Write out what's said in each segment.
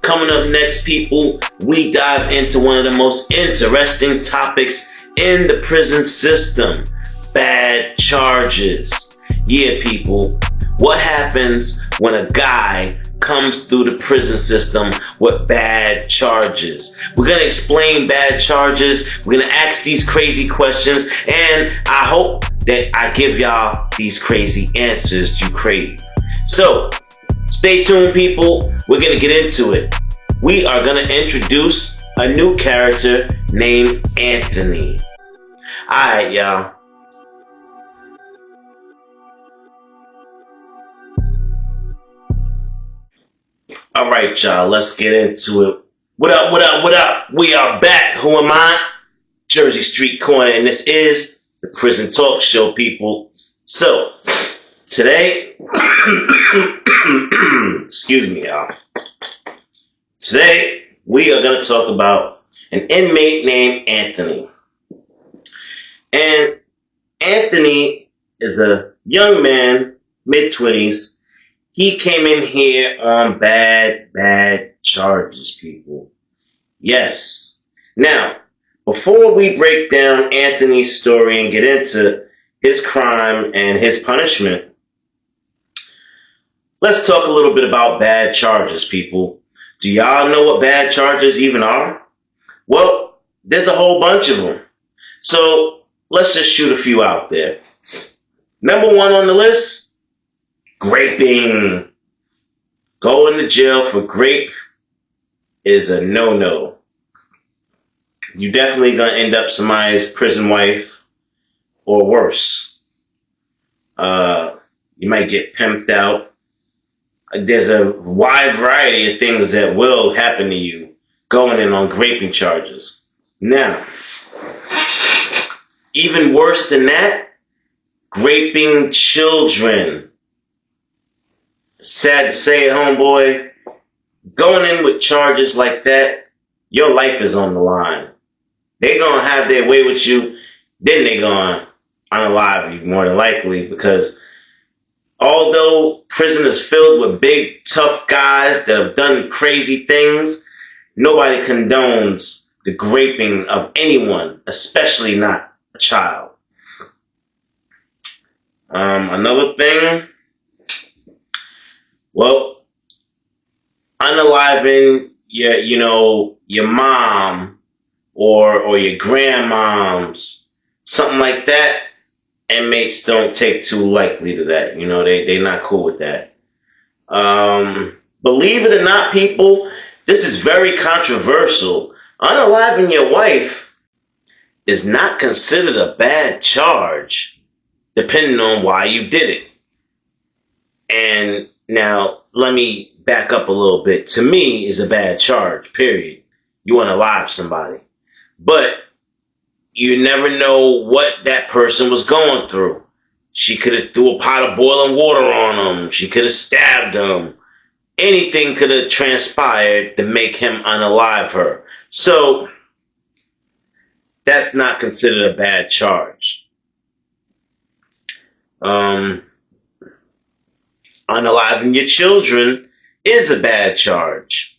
Coming up next, people, we dive into one of the most interesting topics in the prison system: bad charges. Yeah, people, what happens when a guy comes through the prison system with bad charges? We're going to explain bad charges. We're going to ask these crazy questions, and I hope that I give y'all these crazy answers you crave. So, stay tuned, people. We're going to get into it. We are going to introduce a new character named Anthony. Alright, y'all. Alright, y'all. Let's get into it. What up, what up, what up? We are back. Who am I? Jersey Street Corner, and this is the Prison Talk Show, people. So, today, excuse me, y'all. Today, we are going to talk about an inmate named Anthony. And Anthony is a young man, mid-20s. He came in here on bad charges, people. Yes. Now, before we break down Anthony's story and get into his crime and his punishment, let's talk a little bit about bad charges, people. Do y'all know what bad charges even are? Well, there's a whole bunch of them. So let's just shoot a few out there. Number one on the list, graping. Going to jail for grape is a no-no. You definitely gonna end up somebody's prison wife or worse. You might get pimped out. There's a wide variety of things that will happen to you going in on graping charges. Now, even worse than that, graping children. Sad to say it, homeboy, going in with charges like that, your life is on the line. They're going to have their way with you, then they're going to unalive you more than likely, because although prison is filled with big, tough guys that have done crazy things, nobody condones the graping of anyone, especially not a child. Another thing, well, unaliving your mom or your grandmoms, something like that. Inmates don't take too lightly to that. They're not cool with that. Believe it or not, people, this is very controversial. Unaliving your wife is not considered a bad charge, depending on why you did it. And now, let me back up a little bit. To me, it's a bad charge, period. You unalive somebody. But you never know what that person was going through. She could have threw a pot of boiling water on him. She could have stabbed him. Anything could have transpired to make him unalive her. So, that's not considered a bad charge. Unaliving your children is a bad charge.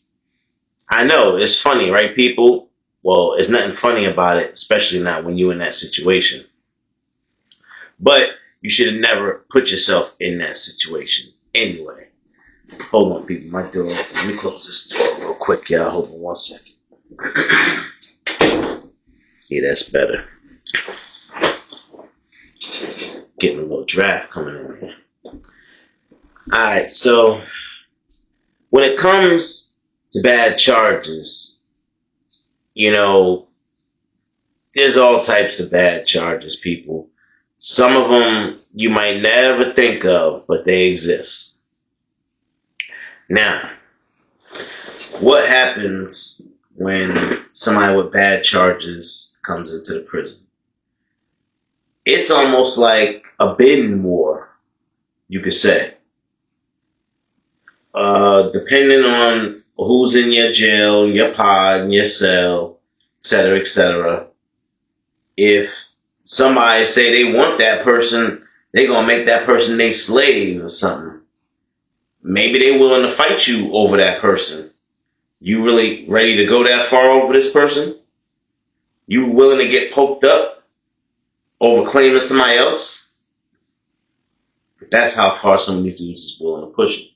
I know, it's funny, right, people? Well, there's nothing funny about it, especially not when you're in that situation. But you should have never put yourself in that situation anyway. Hold on, people. My door. Let me close this door real quick, y'all. Hold on 1 second. Yeah, that's better. Getting a little draft coming in here. Alright, so when it comes to bad charges, there's all types of bad charges, people. Some of them you might never think of, but they exist. Now, what happens when somebody with bad charges comes into the prison? It's almost like a bidding war, you could say. Depending on who's in your jail, your pod, your cell, etc., etc. If somebody say they want that person, they gonna make that person their slave or something. Maybe they willing to fight you over that person. You really ready to go that far over this person? You willing to get poked up over claiming somebody else? That's how far some of these dudes is willing to push it.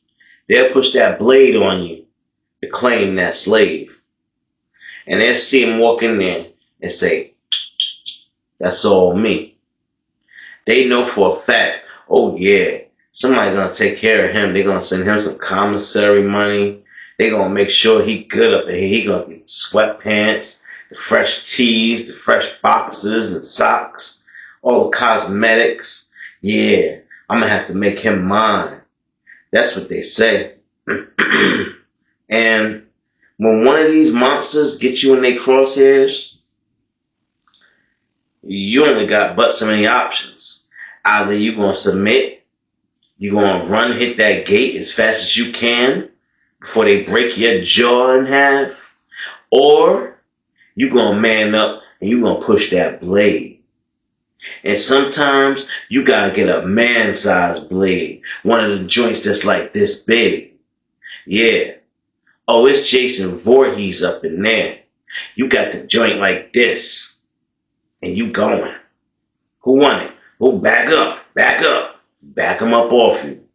They'll push that blade on you to claim that slave. And they'll see him walk in there and say, that's all me. They know for a fact, oh yeah, somebody gonna take care of him. They're gonna send him some commissary money. They're gonna make sure he good up there. He gonna get sweatpants, the fresh tees, the fresh boxes and socks, all the cosmetics. Yeah, I'm gonna have to make him mine. That's what they say. And when one of these monsters get you in their crosshairs, you only got but so many options. Either you're going to submit, you're going to run, hit that gate as fast as you can before they break your jaw in half, or you're going to man up and you're going to push that blade. And sometimes you got to get a man-sized blade, one of the joints that's like this big. Yeah. Oh, it's Jason Voorhees up in there. You got the joint like this. And you going. Who won it? Who back up? Back up. Back them up off you.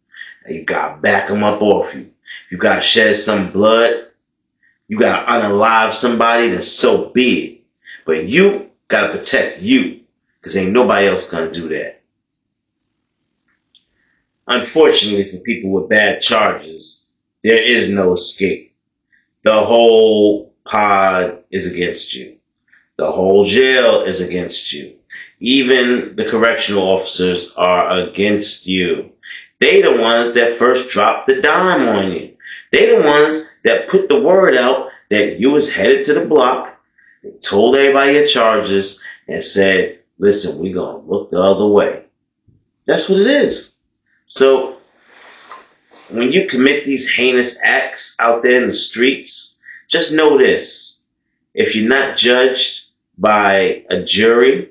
And you got to back them up off you. You got to shed some blood. You got to unalive somebody, then so be it. But you got to protect you. Because ain't nobody else going to do that. Unfortunately for people with bad charges, there is no escape. The whole pod is against you. The whole jail is against you. Even the correctional officers are against you. They the ones that first dropped the dime on you. They the ones that put the word out that you was headed to the block, and told everybody your charges, and said, listen, we gonna look the other way. That's what it is. So, when you commit these heinous acts out there in the streets, just know this. If you're not judged by a jury,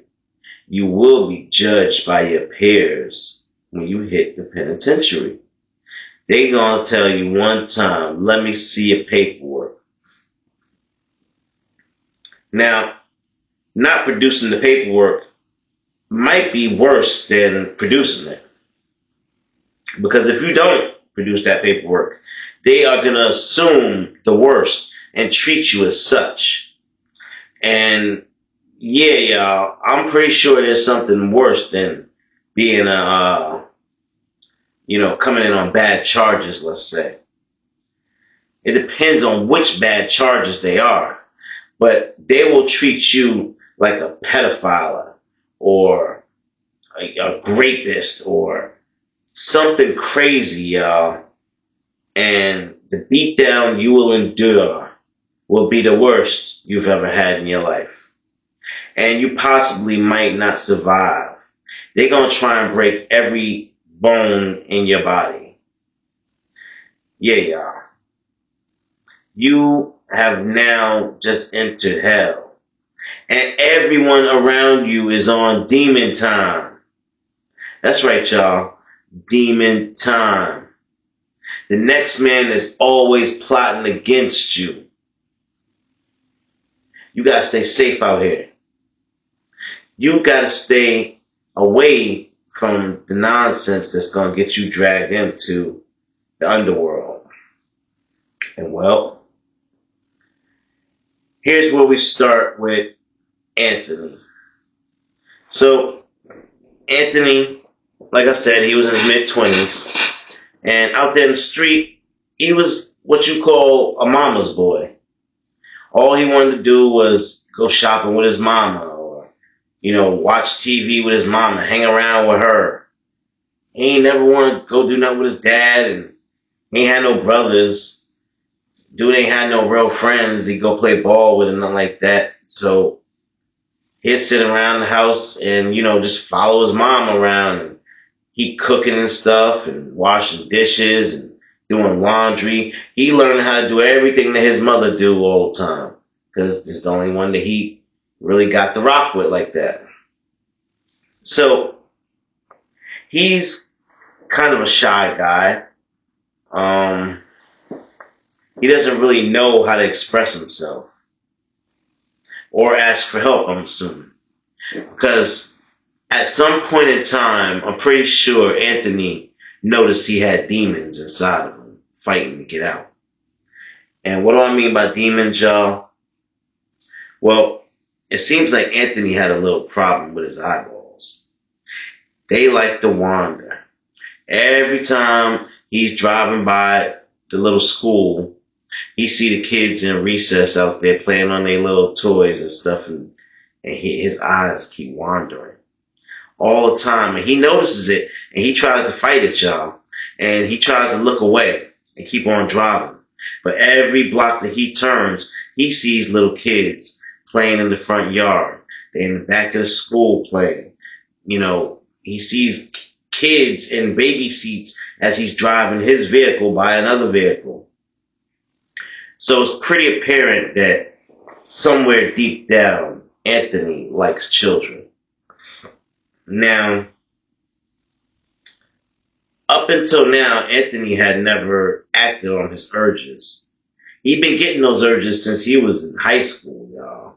you will be judged by your peers when you hit the penitentiary. They gonna tell you one time, let me see your paperwork. Now, not producing the paperwork might be worse than producing it. Because if you don't produce that paperwork, they are going to assume the worst and treat you as such. And yeah, y'all, I'm pretty sure there's something worse than being coming in on bad charges, let's say. It depends on which bad charges they are. But they will treat you like a pedophile or a rapist or something crazy, y'all. And the beatdown you will endure will be the worst you've ever had in your life. And you possibly might not survive. They're going to try and break every bone in your body. Yeah, y'all. You have now just entered hell. And everyone around you is on demon time. That's right, y'all. Demon time. The next man is always plotting against you. You got to stay safe out here. You got to stay away from the nonsense that's going to get you dragged into the underworld. And well, here's where we start with Anthony. So, Anthony, like I said, he was in his mid-20s. And out there in the street, he was what you call a mama's boy. All he wanted to do was go shopping with his mama or, watch TV with his mama, hang around with her. He ain't never want to go do nothing with his dad, and he ain't had no brothers. Dude ain't had no real friends he'd go play ball with and nothing like that. So he'd sit around the house and, just follow his mom around. And he cooking and stuff and washing dishes and doing laundry. He learned how to do everything that his mother do all the time. Because it's the only one that he really got to rock with like that. So he's kind of a shy guy. He doesn't really know how to express himself or ask for help, I'm assuming. Because at some point in time, I'm pretty sure Anthony noticed he had demons inside of him fighting to get out. And what do I mean by demons, y'all? Well, it seems like Anthony had a little problem with his eyeballs. They like to wander. Every time he's driving by the little school, he see the kids in recess out there playing on their little toys and stuff, and his eyes keep wandering all the time. And he notices it, and he tries to fight it, y'all. And he tries to look away and keep on driving. But every block that he turns, he sees little kids playing in the front yard. They're in the back of the school playing. You know, he sees kids in baby seats as he's driving his vehicle by another vehicle. So it's pretty apparent that somewhere deep down, Anthony likes children. Now, up until now, Anthony had never acted on his urges. He'd been getting those urges since he was in high school, y'all.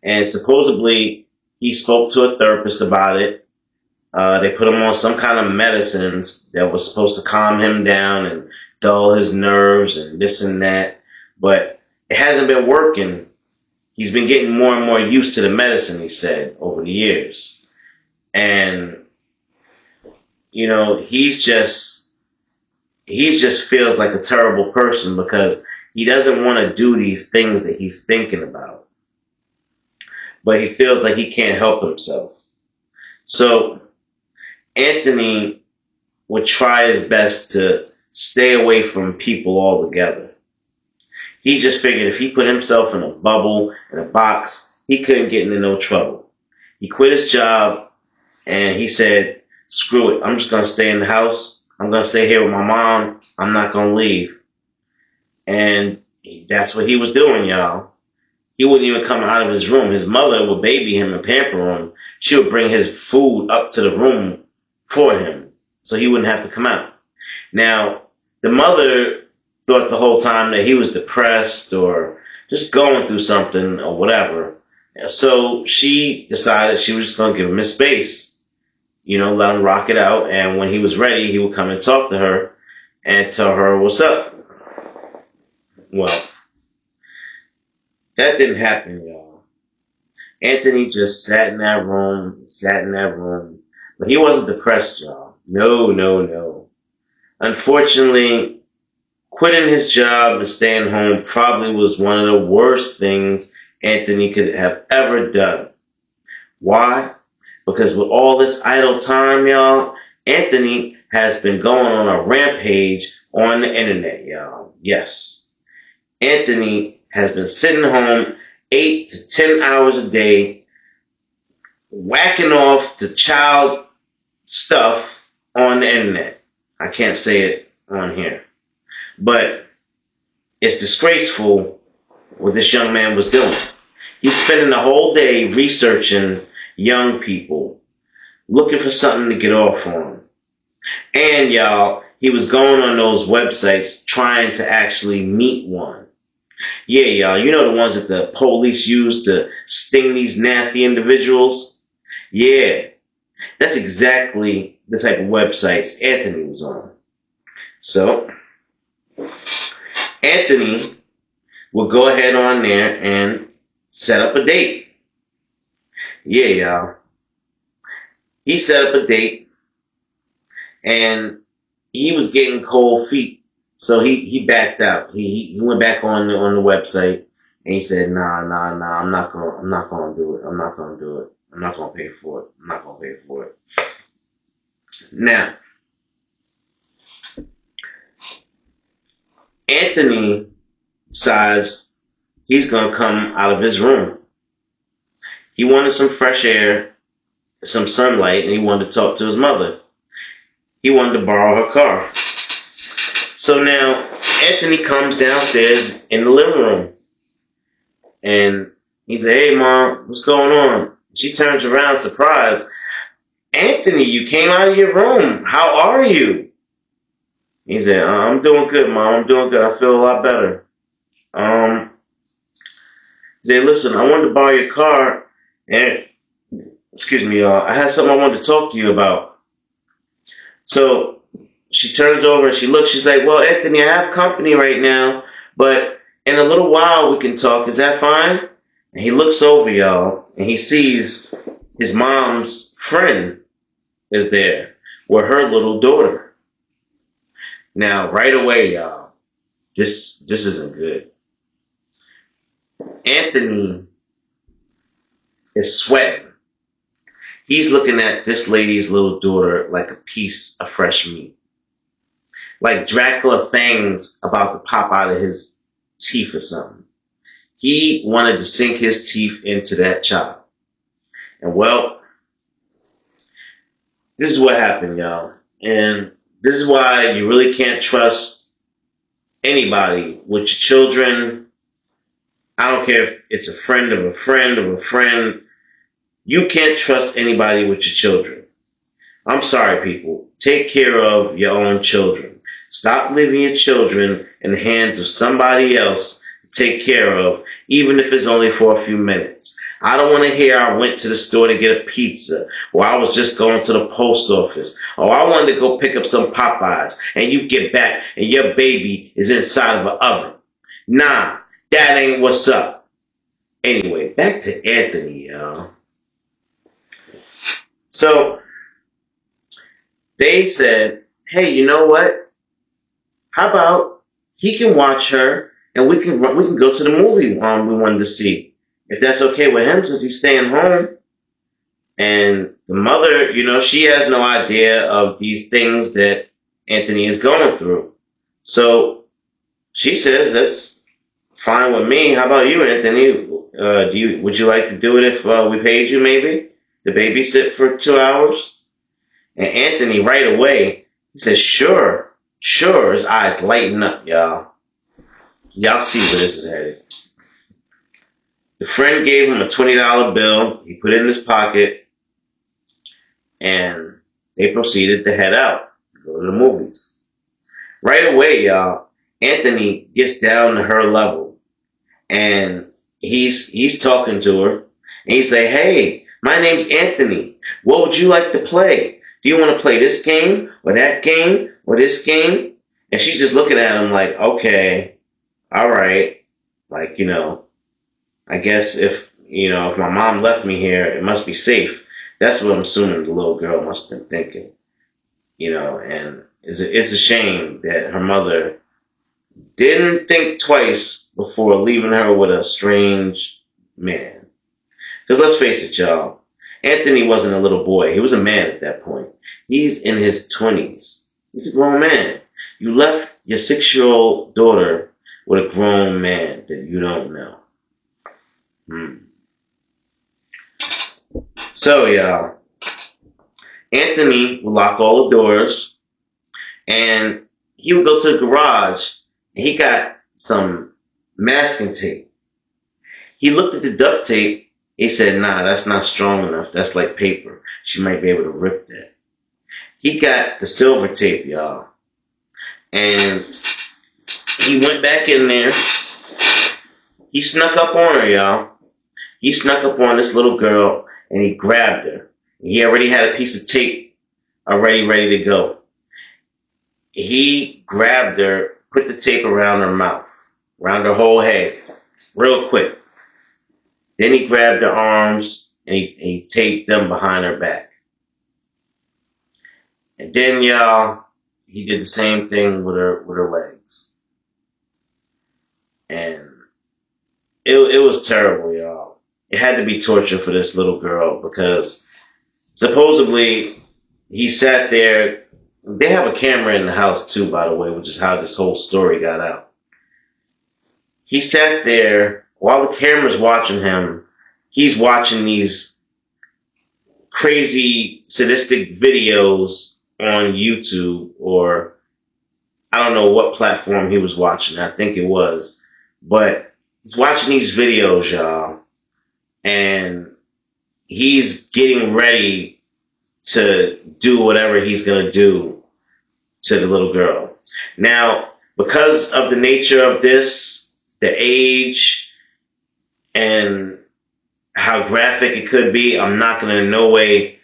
And supposedly, he spoke to a therapist about it. They put him on some kind of medicines that was supposed to calm him down and dull his nerves and this and that. But it hasn't been working. He's been getting more and more used to the medicine, he said, over the years. And, you know, he's just feels like a terrible person because he doesn't want to do these things that he's thinking about. But he feels like he can't help himself. So Anthony would try his best to stay away from people altogether. He just figured if he put himself in a bubble, in a box, he couldn't get into no trouble. He quit his job and he said, screw it, I'm just going to stay in the house. I'm going to stay here with my mom. I'm not going to leave. And that's what he was doing, y'all. He wouldn't even come out of his room. His mother would baby him and pamper him. She would bring his food up to the room for him so he wouldn't have to come out. Now, the mother thought the whole time that he was depressed or just going through something or whatever. So she decided she was just going to give him his space, you know, let him rock it out. And when he was ready, he would come and talk to her and tell her what's up. Well, that didn't happen, y'all. Anthony just sat in that room. But he wasn't depressed, y'all. No. Unfortunately, quitting his job and staying home probably was one of the worst things Anthony could have ever done. Why? Because with all this idle time, y'all, Anthony has been going on a rampage on the internet, y'all. Yes. Anthony has been sitting home 8 to 10 hours a day, whacking off the child stuff on the internet. I can't say it on here. But it's disgraceful what this young man was doing. He's spending the whole day researching young people, looking for something to get off on. And y'all, he was going on those websites trying to actually meet one. Yeah, y'all, you know the ones that the police use to sting these nasty individuals? Yeah, that's exactly the type of websites Anthony was on. So Anthony will go ahead on there and set up a date. Yeah, y'all. He set up a date and he was getting cold feet. So he backed out. He went back on the website and he said, nah, I'm not gonna do it. I'm not gonna pay for it. Now, Anthony decides he's going to come out of his room. He wanted some fresh air, some sunlight, and he wanted to talk to his mother. He wanted to borrow her car. So now Anthony comes downstairs in the living room. And he said, hey, Mom, what's going on? She turns around surprised. Anthony, you came out of your room. How are you? He said, I'm doing good, Mom. I'm doing good. I feel a lot better. Um, he said, listen, I wanted to borrow your car, and excuse me, I had something I wanted to talk to you about. So she turns over and she looks. She's like, well, Anthony, I have company right now, but in a little while we can talk. Is that fine? And he looks over, y'all, and he sees his mom's friend is there with her little daughter. Now, right away, y'all, this isn't good. Anthony is sweating. He's looking at this lady's little daughter like a piece of fresh meat. Like Dracula fangs about to pop out of his teeth or something. He wanted to sink his teeth into that child. And well, this is what happened, y'all. And this is why you really can't trust anybody with your children. I don't care if it's a friend of a friend of a friend. You can't trust anybody with your children. I'm sorry, people. Take care of your own children. Stop leaving your children in the hands of somebody else to take care of, even if it's only for a few minutes. I don't want to hear I went to the store to get a pizza, or I was just going to the post office, or I wanted to go pick up some Popeyes, and you get back and your baby is inside of an oven. Nah, that ain't what's up. Anyway, back to Anthony, y'all. So, they said, hey, you know what? How about he can watch her and we can go to the movie we wanted to see. If that's okay with him since he's staying home. And the mother, she has no idea of these things that Anthony is going through. So she says, that's fine with me. How about you, Anthony? Would you like to do it if we paid you maybe to babysit for 2 hours? And Anthony right away, he says, sure. His eyes lighten up, y'all. Y'all see where this is headed. The friend gave him a $20 bill. He put it in his pocket. And they proceeded to head out. Go to the movies. Right away, y'all, Anthony gets down to her level. And he's talking to her. And he's like, hey, my name's Anthony. What would you like to play? Do you want to play this game or that game or this game? And she's just looking at him like, okay, all right. Like, I guess if my mom left me here, it must be safe. That's what I'm assuming the little girl must have been thinking. And it's a shame that her mother didn't think twice before leaving her with a strange man. Because let's face it, y'all, Anthony wasn't a little boy. He was a man at that point. He's in his 20s. He's a grown man. You left your 6-year-old daughter with a grown man that you don't know. So, y'all, Anthony would lock all the doors, and he would go to the garage, and he got some masking tape. He looked at the duct tape. He said, nah, that's not strong enough. That's like paper. She might be able to rip that. He got the silver tape, y'all. And he went back in there. He snuck up on her, y'all. He snuck up on this little girl, and he grabbed her. He already had a piece of tape already ready to go. He grabbed her, put the tape around her mouth, around her whole head, real quick. Then he grabbed her arms, and he taped them behind her back. And then, y'all, he did the same thing with her legs. And it was terrible, y'all. It had to be torture for this little girl because supposedly he sat there. They have a camera in the house too, by the way, which is how this whole story got out. He sat there while the camera's watching him. He's watching these crazy sadistic videos on YouTube, or I don't know what platform he was watching. I think it was. But he's watching these videos, y'all. And he's getting ready to do whatever he's going to do to the little girl. Now, because of the nature of this, the age, and how graphic it could be, I'm not going to in no way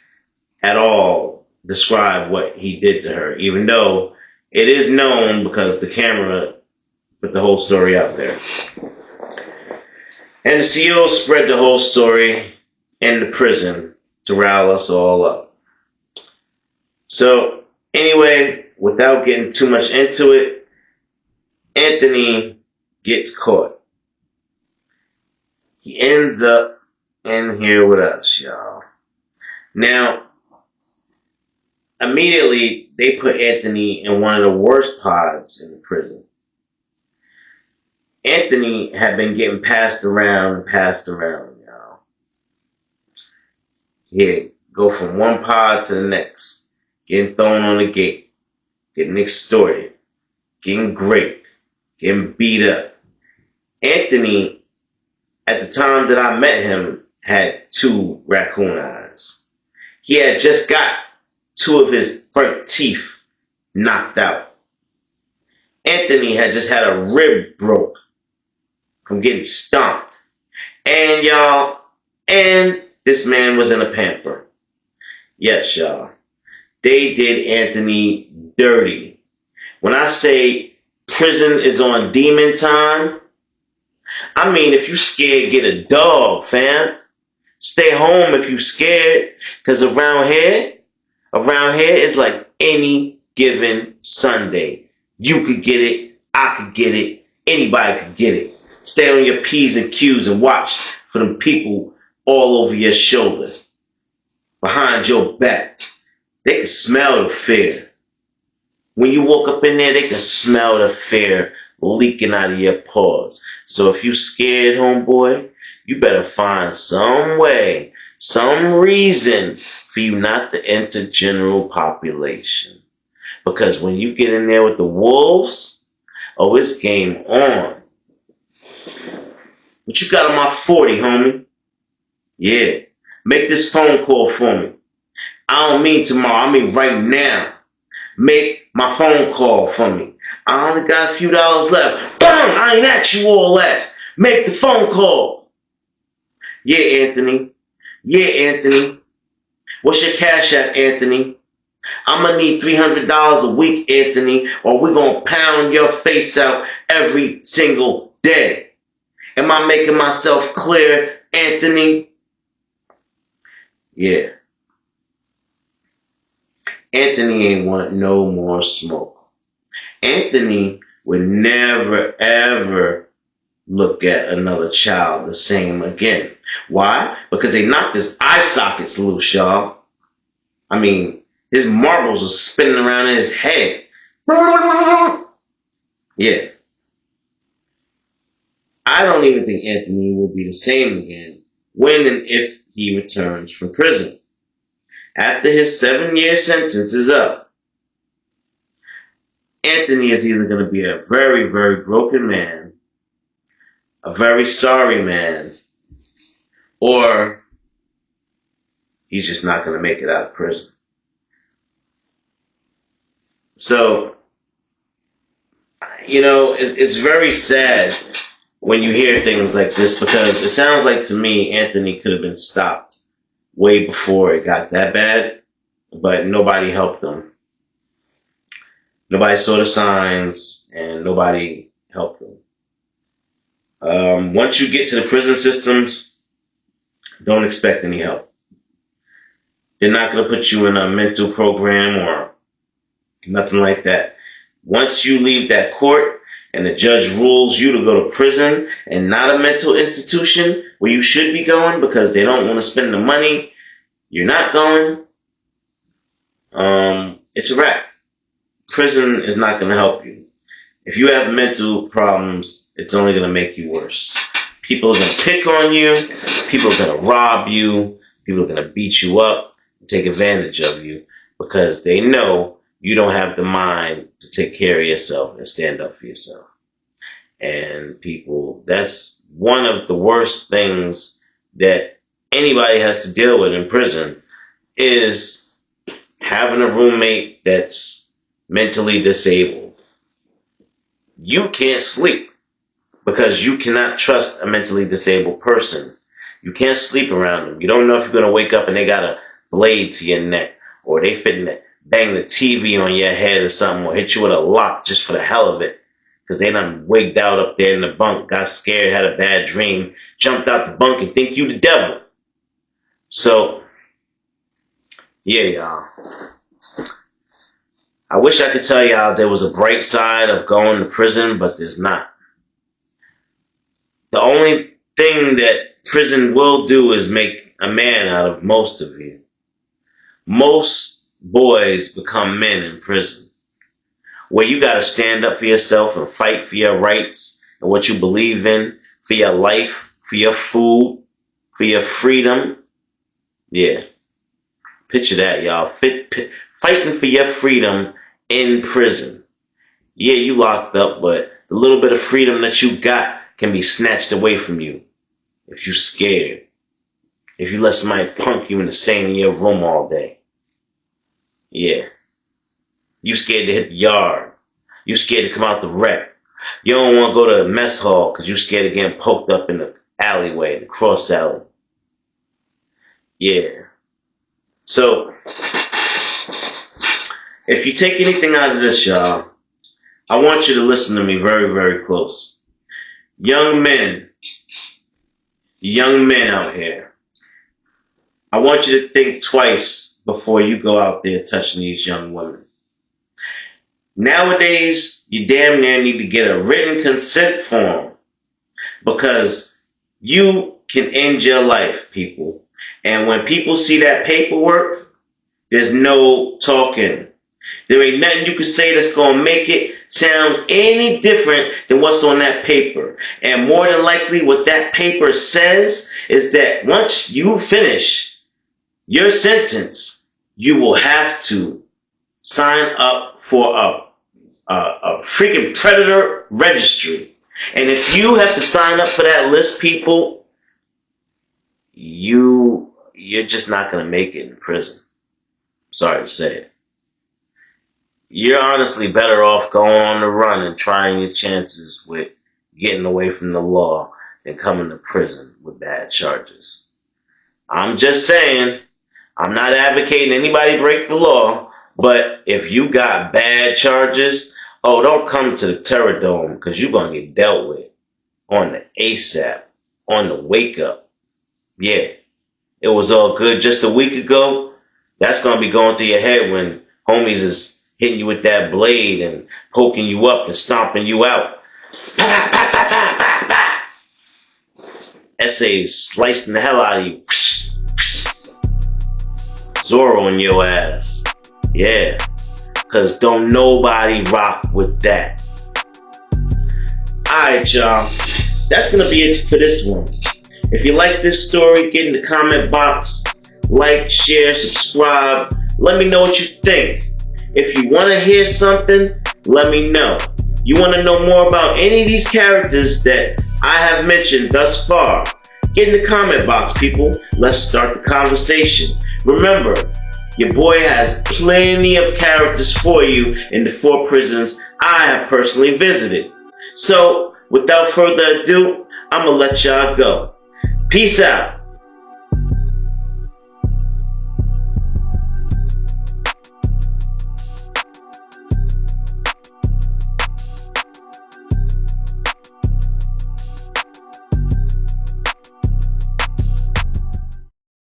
at all describe what he did to her, even though it is known because the camera put the whole story out there. And the CO spread the whole story in the prison to rile us all up. So, anyway, without getting too much into it, Anthony gets caught. He ends up in here with us, y'all. Now, immediately, they put Anthony in one of the worst pods in the prison. Anthony had been getting passed around, y'all. He'd go from one pod to the next, getting thrown on the gate, getting extorted, getting raped, getting beat up. Anthony, at the time that I met him, had 2 raccoon eyes. He had just got 2 of his front teeth knocked out. Anthony had just had a rib broke from getting stomped. And y'all, and this man was in a pamper. Yes, y'all. They did Anthony dirty. When I say prison is on demon time, I mean if you scared, get a dog, fam. Stay home if you scared. Because around here, it's like any given Sunday. You could get it, I could get it, anybody could get it. Stay on your P's and Q's and watch for them people all over your shoulder, behind your back. They can smell the fear. When you walk up in there, they can smell the fear leaking out of your pores. So if you scared, homeboy, you better find some way, some reason for you not to enter general population. Because when you get in there with the wolves, oh, it's game on. What you got on my 40, homie? Yeah. Make this phone call for me. I don't mean tomorrow. I mean right now. Make my phone call for me. I only got a few dollars left. Bam! I ain't at you all that. Make the phone call. Yeah, Anthony. Yeah, Anthony. What's your cash app, Anthony? I'm going to need $300 a week, Anthony, or we're going to pound your face out every single day. Am I making myself clear, Anthony? Yeah. Anthony ain't want no more smoke. Anthony would never, ever look at another child the same again. Why? Because they knocked his eye sockets loose, y'all. I mean, his marbles are spinning around in his head. Yeah. I don't even think Anthony will be the same again when and if he returns from prison. After his 7-year sentence is up, Anthony is either going to be a very, very broken man, a very sorry man, or he's just not going to make it out of prison. So, it's very sad when you hear things like this, because it sounds like to me Anthony could have been stopped way before it got that bad, but nobody helped him. Nobody saw the signs, and nobody helped him. Once you get to the prison systems, don't expect any help. They're not going to put you in a mental program or nothing like that. Once you leave that court and the judge rules you to go to prison and not a mental institution where you should be going because they don't want to spend the money, you're not going, it's a wrap. Prison is not going to help you. If you have mental problems, it's only going to make you worse. People are going to pick on you. People are going to rob you. People are going to beat you up and take advantage of you because they know you don't have the mind to take care of yourself and stand up for yourself. And people, that's one of the worst things that anybody has to deal with in prison is having a roommate that's mentally disabled. You can't sleep because you cannot trust a mentally disabled person. You can't sleep around them. You don't know if you're going to wake up and they got a blade to your neck, or they finna bang the TV on your head or something, or hit you with a lock just for the hell of it. Because they done wigged out up there in the bunk, got scared, had a bad dream, jumped out the bunk and think you the devil. So, yeah, y'all. I wish I could tell y'all there was a bright side of going to prison, but there's not. The only thing that prison will do is make a man out of most of you. Most boys become men in prison, where you got to stand up for yourself and fight for your rights and what you believe in, for your life, for your food, for your freedom. Yeah. Picture that, y'all. Fighting for your freedom in prison. Yeah, you locked up, but the little bit of freedom that you got can be snatched away from you if you scared. If you let somebody punk you in the same in your room all day. Yeah. You scared to hit the yard. You scared to come out the rec. You don't want to go to the mess hall because you scared of getting poked up in the alleyway, the cross alley. Yeah. So, if you take anything out of this, y'all, I want you to listen to me very, very close. Young men out here, I want you to think twice before you go out there touching these young women. Nowadays, you damn near need to get a written consent form because you can end your life, people. And when people see that paperwork, there's no talking. There ain't nothing you can say that's going to make it sound any different than what's on that paper. And more than likely, what that paper says is that once you finish your sentence, you will have to sign up for a freaking predator registry. And if you have to sign up for that list, people, you're just not going to make it in prison. Sorry to say it. You're honestly better off going on the run and trying your chances with getting away from the law than coming to prison with bad charges. I'm just saying, I'm not advocating anybody break the law, but if you got bad charges, don't come to the Terror Dome because you're going to get dealt with on the ASAP, on the wake up. Yeah, it was all good just a week ago. That's going to be going through your head when homies is hitting you with that blade and poking you up and stomping you out. Essays slicing the hell out of you. Zorro in your ass. Yeah. Because don't nobody rock with that. Alright, y'all. That's going to be it for this one. If you like this story, get in the comment box. Like, share, subscribe. Let me know what you think. If you want to hear something, let me know. You want to know more about any of these characters that I have mentioned thus far? Get in the comment box, people. Let's start the conversation. Remember, your boy has plenty of characters for you in the 4 prisons I have personally visited. So, without further ado, I'm going to let y'all go. Peace out.